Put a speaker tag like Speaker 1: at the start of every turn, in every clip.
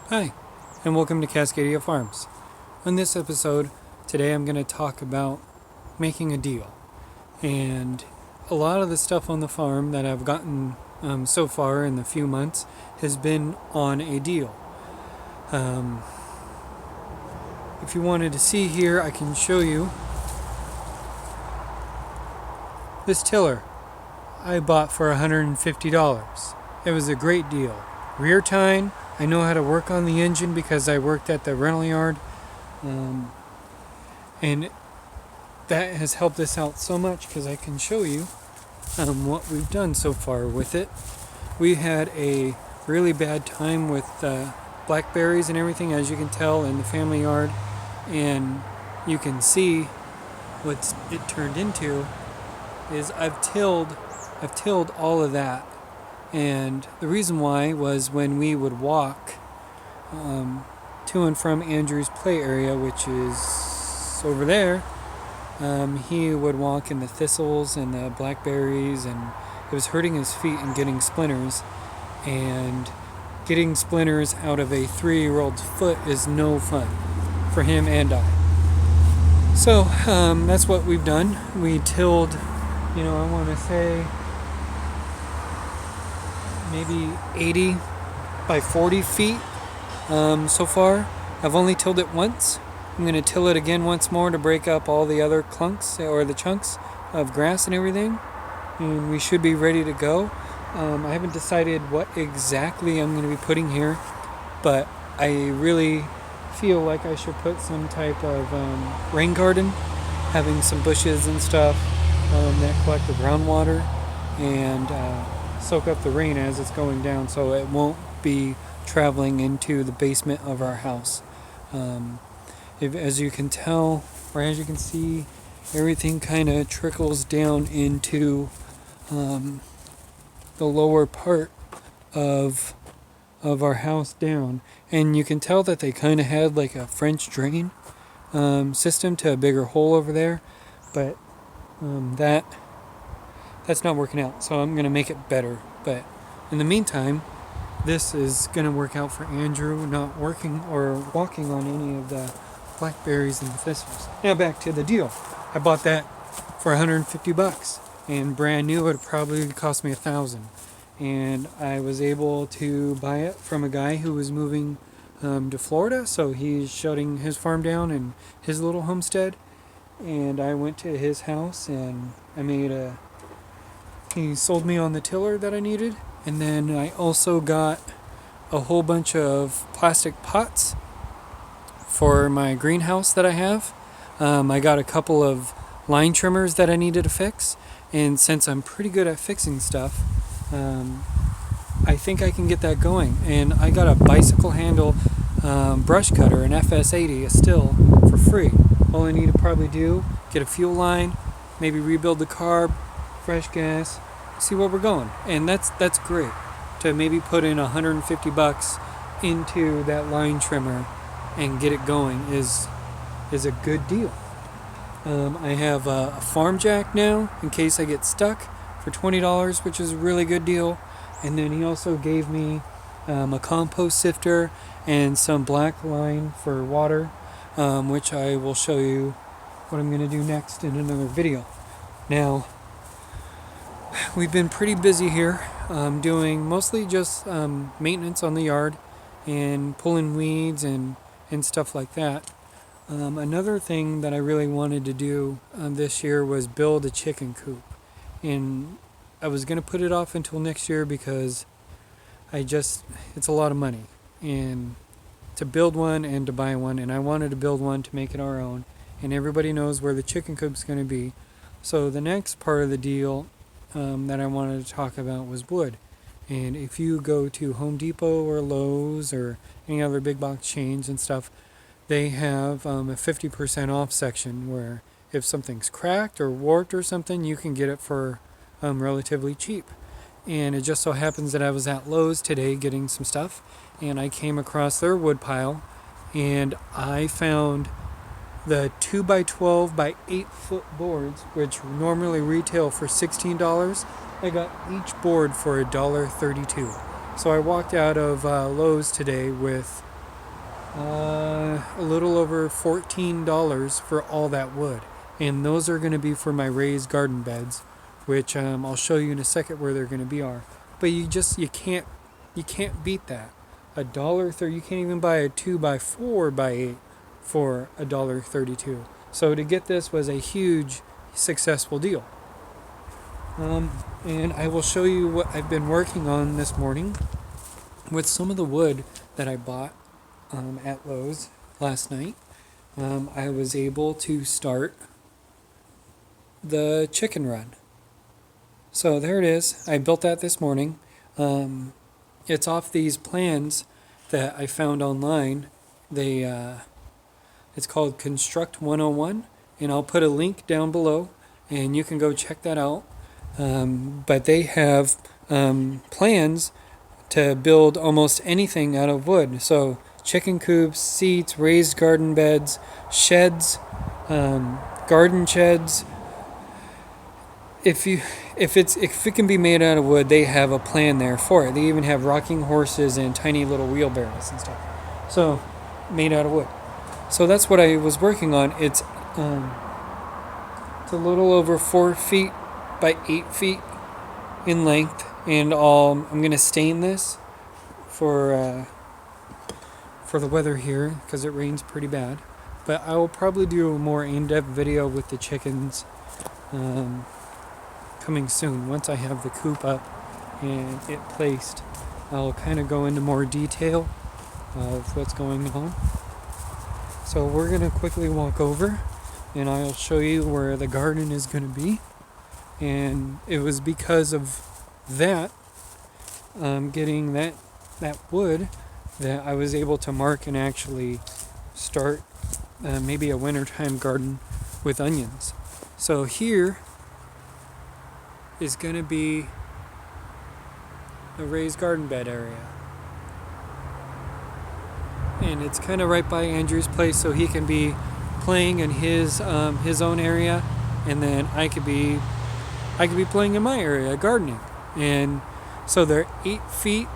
Speaker 1: Hi, and welcome to Cascadia Farms. On this episode, today I'm going to talk about making a deal. And a lot of the stuff on the farm that I've gotten so far in the few months has been on a deal. If you wanted to see here, I can show you this tiller I bought for $150. It was a great deal. Rear tine, I know how to work on the engine because I worked at the rental yard, and that has helped us out so much because I can show you what we've done so far with it. We had a really bad time with blackberries and everything, as you can tell, in the family yard, and you can see what it turned into is I've tilled all of that. And the reason why was when we would walk to and from Andrew's play area, which is over there, he would walk in the thistles and the blackberries, and it was hurting his feet and getting splinters. And getting splinters out of a 3-year-old's foot is no fun for him and I. So that's what we've done. We tilled, I want to say maybe 80 by 40 feet so far. I've only tilled it once. I'm going to till it again once more to break up all the other clunks or the chunks of grass and everything, and we should be ready to go. I haven't decided what exactly I'm going to be putting here, but I really feel like I should put some type of rain garden, having some bushes and stuff that collect the groundwater and soak up the rain as it's going down, so it won't be traveling into the basement of our house. As you can tell, or as you can see, everything kind of trickles down into the lower part of our house down, and you can tell that they kind of had like a French drain system to a bigger hole over there, but that's not working out, so I'm going to make it better. But in the meantime, this is going to work out for Andrew not working or walking on any of the blackberries and the thistles. Now back to the deal. I bought that for $150, and brand new it probably cost me $1,000. And I was able to buy it from a guy who was moving to Florida, so he's shutting his farm down and his little homestead. And I went to his house and he sold me on the tiller that I needed. And then I also got a whole bunch of plastic pots for my greenhouse that I have. I got a couple of line trimmers that I needed to fix. And since I'm pretty good at fixing stuff, I think I can get that going. And I got a bicycle handle brush cutter, an FS80, a still, for free. All I need to probably do, get a fuel line, maybe rebuild the carb, fresh gas, see where we're going. And that's great. To maybe put in $150 into that line trimmer and get it going is a good deal. I have a farm jack now in case I get stuck for $20, which is a really good deal. And then he also gave me a compost sifter and some black line for water, which I will show you what I'm going to do next in another video. Now, we've been pretty busy here, doing mostly just maintenance on the yard and pulling weeds and stuff like that. Another thing that I really wanted to do this year was build a chicken coop. And I was going to put it off until next year because it's a lot of money. And to build one and to buy one, and I wanted to build one to make it our own. And everybody knows where the chicken coop's going to be. So the next part of the deal that I wanted to talk about was wood. And if you go to Home Depot or Lowe's or any other big box chains and stuff, they have a 50% off section where if something's cracked or warped or something, you can get it for relatively cheap. And it just so happens that I was at Lowe's today getting some stuff, and I came across their wood pile, and I found the 2x12 by 8 foot boards, which normally retail for $16. I got each board for $1.32. So I walked out of Lowe's today with A little over $14 for all that wood. And those are going to be for my raised garden beds, which I'll show you in a second where they're going to be are. But you can't beat that. $1.30. You can't even buy a 2x4x8 for $1.32. So to get this was a huge successful deal. And I will show you what I've been working on this morning with some of the wood that I bought at Lowe's last night. I was able to start the chicken run. So there it is. I built that this morning. It's off these plans that I found online. It's called Construct 101, and I'll put a link down below, and you can go check that out. But they have plans to build almost anything out of wood. So chicken coops, seats, raised garden beds, sheds, garden sheds. If it can be made out of wood, they have a plan there for it. They even have rocking horses and tiny little wheelbarrows and stuff. So made out of wood. So that's what I was working on. It's a little over 4 feet by 8 feet in length, and I'm going to stain this for the weather here because it rains pretty bad. But I will probably do a more in-depth video with the chickens coming soon. Once I have the coop up and it placed, I'll kind of go into more detail of what's going on. So we're going to quickly walk over and I'll show you where the garden is going to be. And it was because of that, getting that wood, that I was able to mark and actually start maybe a wintertime garden with onions. So here is going to be the raised garden bed area. And it's kind of right by Andrew's place, so he can be playing in his own area, and then I could be playing in my area, gardening. And so they're 8 feet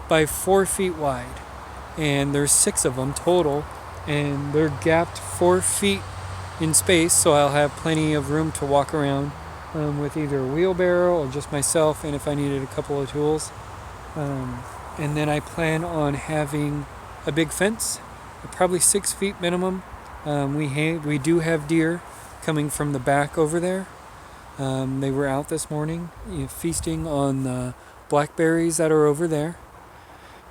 Speaker 1: by 4 feet wide, and there's 6 of them total, and they're gapped 4 feet in space, so I'll have plenty of room to walk around with either a wheelbarrow or just myself, and if I needed a couple of tools. And then I plan on having a big fence, probably 6 feet minimum. We do have deer coming from the back over there. They were out this morning feasting on the blackberries that are over there.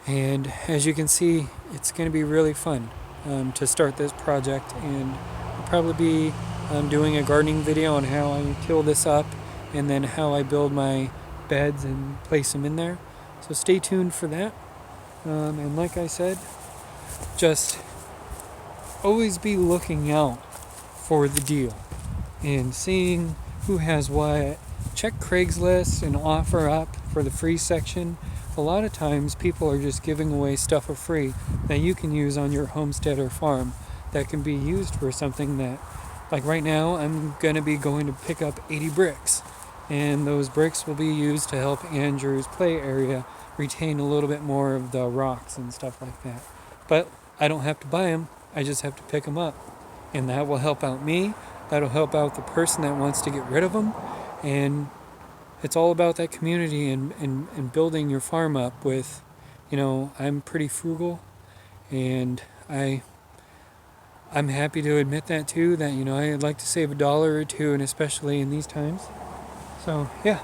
Speaker 1: And as you can see, it's going to be really fun to start this project. And I'll probably be doing a gardening video on how I till this up and then how I build my beds and place them in there. So stay tuned for that. And like I said, just always be looking out for the deal and seeing who has what. Check Craigslist and offer up for the free section. A lot of times people are just giving away stuff for free that you can use on your homestead or farm that can be used for something that, like right now, I'm going to be going to pick up 80 bricks. And those bricks will be used to help Andrew's play area retain a little bit more of the rocks and stuff like that. But I don't have to buy them. I just have to pick them up. And that will help out me. That'll help out the person that wants to get rid of them. And it's all about that community and building your farm up with, I'm pretty frugal. And I'm happy to admit that too, that, I'd like to save $1 or $2, and especially in these times. So, yeah.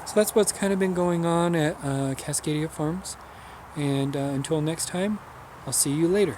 Speaker 1: So that's what's kind of been going on at Cascadia Farms. And until next time, I'll see you later.